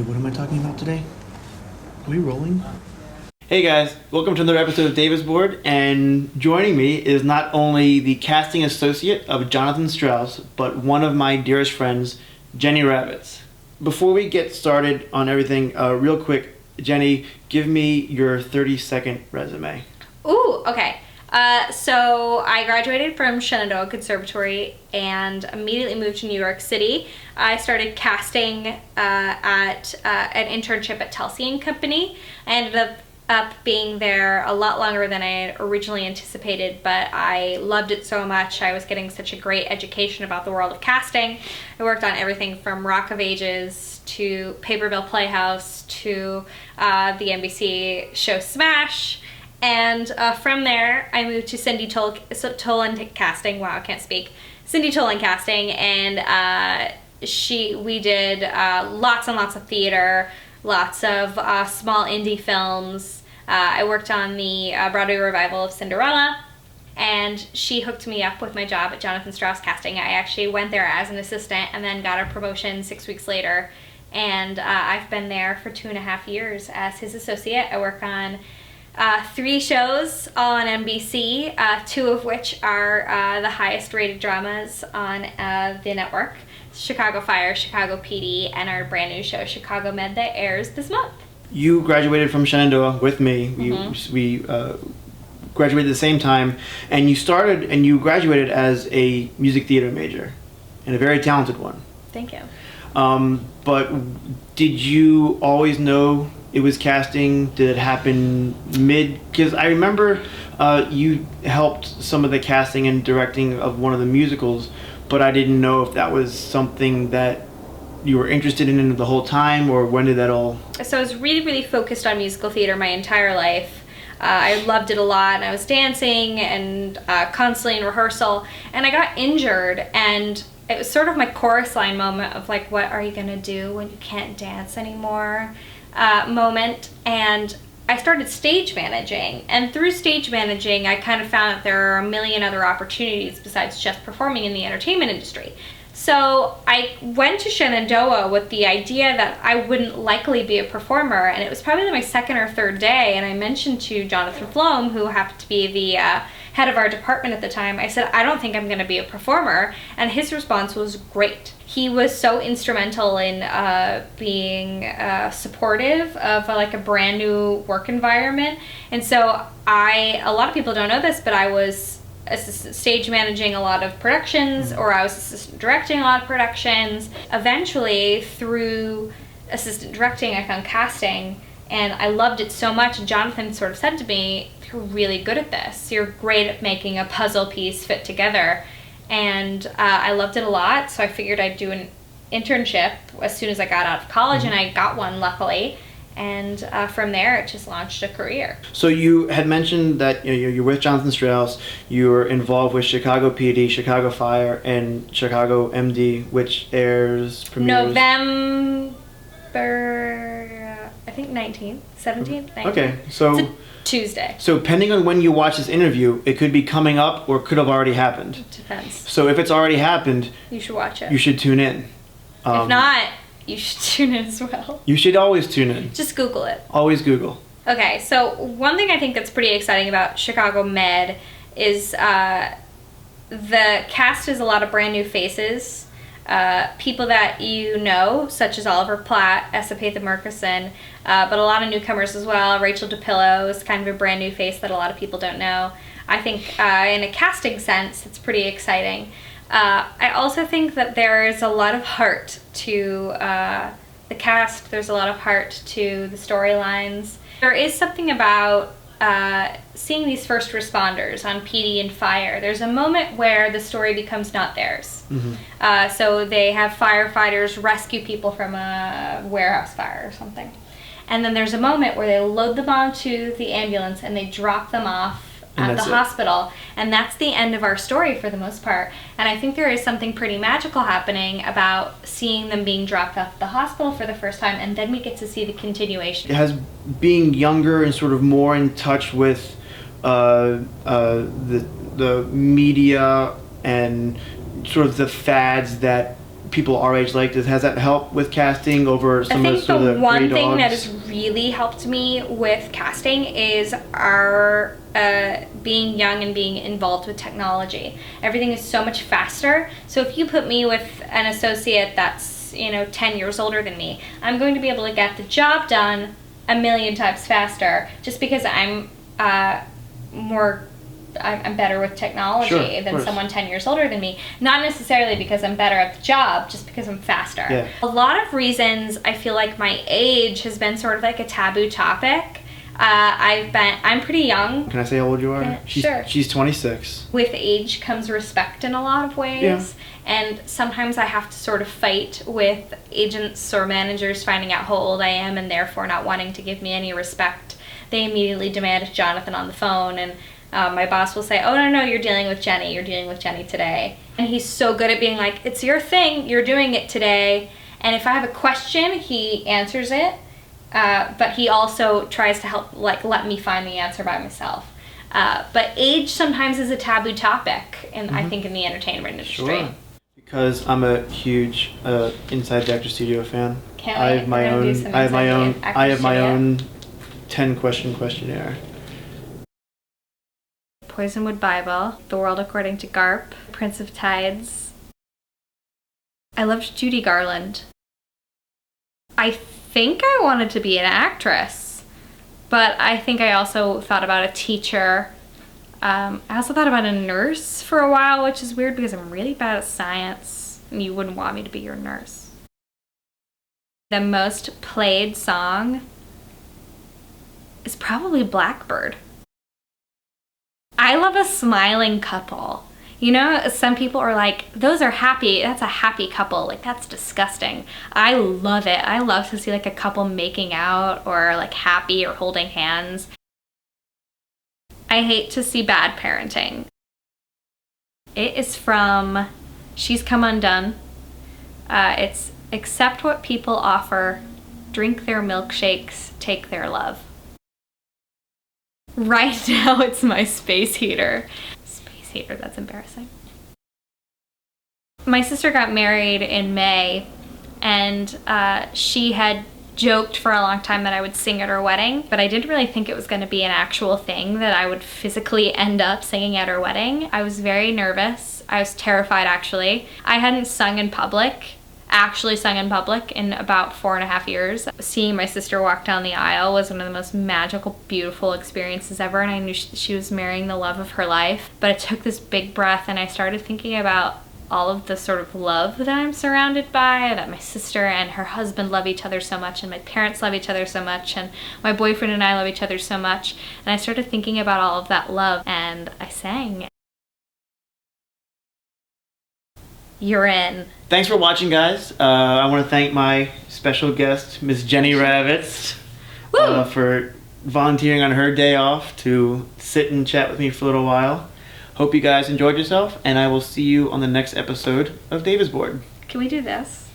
What am I talking about today? Are we rolling? Hey guys, welcome to another episode of Dave-asbord, and joining me is not only the casting associate of Jonathan Strauss, but one of my dearest friends, Jenny Ravitz. Before we get started on everything, real quick, Jenny, give me your 30-second resume. Ooh, okay. So I graduated from Shenandoah Conservatory and immediately moved to New York City. I started casting at an internship at Telsey & Company. I ended up being there a lot longer than I originally anticipated, but I loved it so much. I was getting such a great education about the world of casting. I worked on everything from Rock of Ages to Paperville Playhouse to the NBC show Smash. And from there, I moved to Cindy Tolan Casting. Wow, I can't speak. Cindy Tolan Casting, and we did lots and lots of theater, lots of small indie films. I worked on the Broadway revival of Cinderella, and she hooked me up with my job at Jonathan Strauss Casting. I actually went there as an assistant and then got a promotion 6 weeks later, and I've been there for 2.5 years as his associate. I work on 3 shows, all on NBC, 2 of which are the highest rated dramas on the network. Chicago Fire, Chicago PD, and our brand new show, Chicago Med, that airs this month. You graduated from Shenandoah with me. We graduated at the same time, and you graduated as a music theater major, and a very talented one. Thank you. But did you always know it was casting? Did it happen because I remember you helped some of the casting and directing of one of the musicals, but I didn't know if that was something that you were interested in the whole time, or when did that all... So I was really, really focused on musical theater my entire life. I loved it a lot, and I was dancing and constantly in rehearsal, and I got injured, and it was sort of my chorus line moment of like, what are you gonna do when you can't dance anymore moment. And I started stage managing, and through stage managing I kind of found that there are a million other opportunities besides just performing in the entertainment industry. So I went to Shenandoah with the idea that I wouldn't likely be a performer, and it was probably my 2nd or 3rd day, and I mentioned to Jonathan Flom, who happened to be the head of our department at the time, I said, I don't think I'm going to be a performer, and his response was great. He was so instrumental in being supportive of like a brand new work environment, and so a lot of people don't know this, but I was assistant stage managing a lot of productions, or I was assistant directing a lot of productions. Eventually, through assistant directing, I found casting, and I loved it so much. Jonathan sort of said to me, you're really good at this. You're great at making a puzzle piece fit together. And I loved it a lot, so I figured I'd do an internship as soon as I got out of college, and I got one, luckily. And from there, it just launched a career. So you had mentioned that you're with Jonathan Strauss, you're involved with Chicago PD, Chicago Fire, and Chicago MD, which premieres... November, I think 19th, 17th, 19th. Okay, so... It's a Tuesday. So depending on when you watch this interview, it could be coming up or could have already happened. It depends. So if it's already happened... You should watch it. You should tune in. If not, you should tune in as well. You should always tune in. Just Google it. Always Google. Okay, so one thing I think that's pretty exciting about Chicago Med is the cast is a lot of brand new faces. People that you know, such as Oliver Platt, Esapatha Murkison, but a lot of newcomers as well. Rachel DePillo is kind of a brand new face that a lot of people don't know. I think in a casting sense, it's pretty exciting. I also think that there is a lot of heart to the cast. There's a lot of heart to the storylines. There is something about seeing these first responders on PD and Fire. There's a moment where the story becomes not theirs. So they have firefighters rescue people from a warehouse fire or something. And then there's a moment where they load them onto the ambulance and they drop them off at the hospital, and that's the end of our story for the most part. And I think there is something pretty magical happening about seeing them being dropped off at the hospital for the first time, and then we get to see the continuation. Has being younger and sort of more in touch with the media and sort of the fads that people our age like? Has that helped with casting over some I of think the the one gray thing that dogs? has really helped me with casting is our being young and being involved with technology. Everything is so much faster. So if you put me with an associate that's 10 years older than me, I'm going to be able to get the job done a million times faster, just because I'm better with technology than someone 10 years older than me. Not necessarily because I'm better at the job, just because I'm faster. Yeah. A lot of reasons I feel like my age has been sort of like a taboo topic. I'm pretty young. Can I say how old you are? Sure. She's 26. With age comes respect in a lot of ways. Yeah. And sometimes I have to sort of fight with agents or managers finding out how old I am and therefore not wanting to give me any respect. They immediately demand Jonathan on the phone, and my boss will say, "Oh, no, you're dealing with Jenny. You're dealing with Jenny today." And he's so good at being like, "It's your thing. You're doing it today." And if I have a question, he answers it. But he also tries to help, let me find the answer by myself. But age sometimes is a taboo topic, and I think in the entertainment industry. Sure. Because I'm a huge Inside the Actor Studio fan. I have my own 10-question questionnaire. Poisonwood Bible, The World According to Garp, Prince of Tides. I loved Judy Garland. I think I wanted to be an actress, but I think I also thought about a teacher. I also thought about a nurse for a while, which is weird because I'm really bad at science, and you wouldn't want me to be your nurse. The most played song is probably Blackbird. I love a smiling couple. Some people are like, those are happy. That's a happy couple. Like, that's disgusting. I love it. I love to see a couple making out or happy or holding hands. I hate to see bad parenting. It is from She's Come Undone. It's accept what people offer, drink their milkshakes, take their love. Right now it's my space heater. Space heater, that's embarrassing. My sister got married in May, and she had joked for a long time that I would sing at her wedding, but I didn't really think it was going to be an actual thing that I would physically end up singing at her wedding. I was very nervous. I was terrified, actually. I hadn't actually sung in public in about 4.5 years. Seeing my sister walk down the aisle was one of the most magical, beautiful experiences ever, and I knew she was marrying the love of her life. But I took this big breath and I started thinking about all of the sort of love that I'm surrounded by, that my sister and her husband love each other so much, and my parents love each other so much, and my boyfriend and I love each other so much. And I started thinking about all of that love, and I sang. You're in. Thanks for watching, guys. I want to thank my special guest, Miss Jenny Ravitz, for volunteering on her day off to sit and chat with me for a little while. Hope you guys enjoyed yourself, and I will see you on the next episode of Dave-asbord. Can we do this?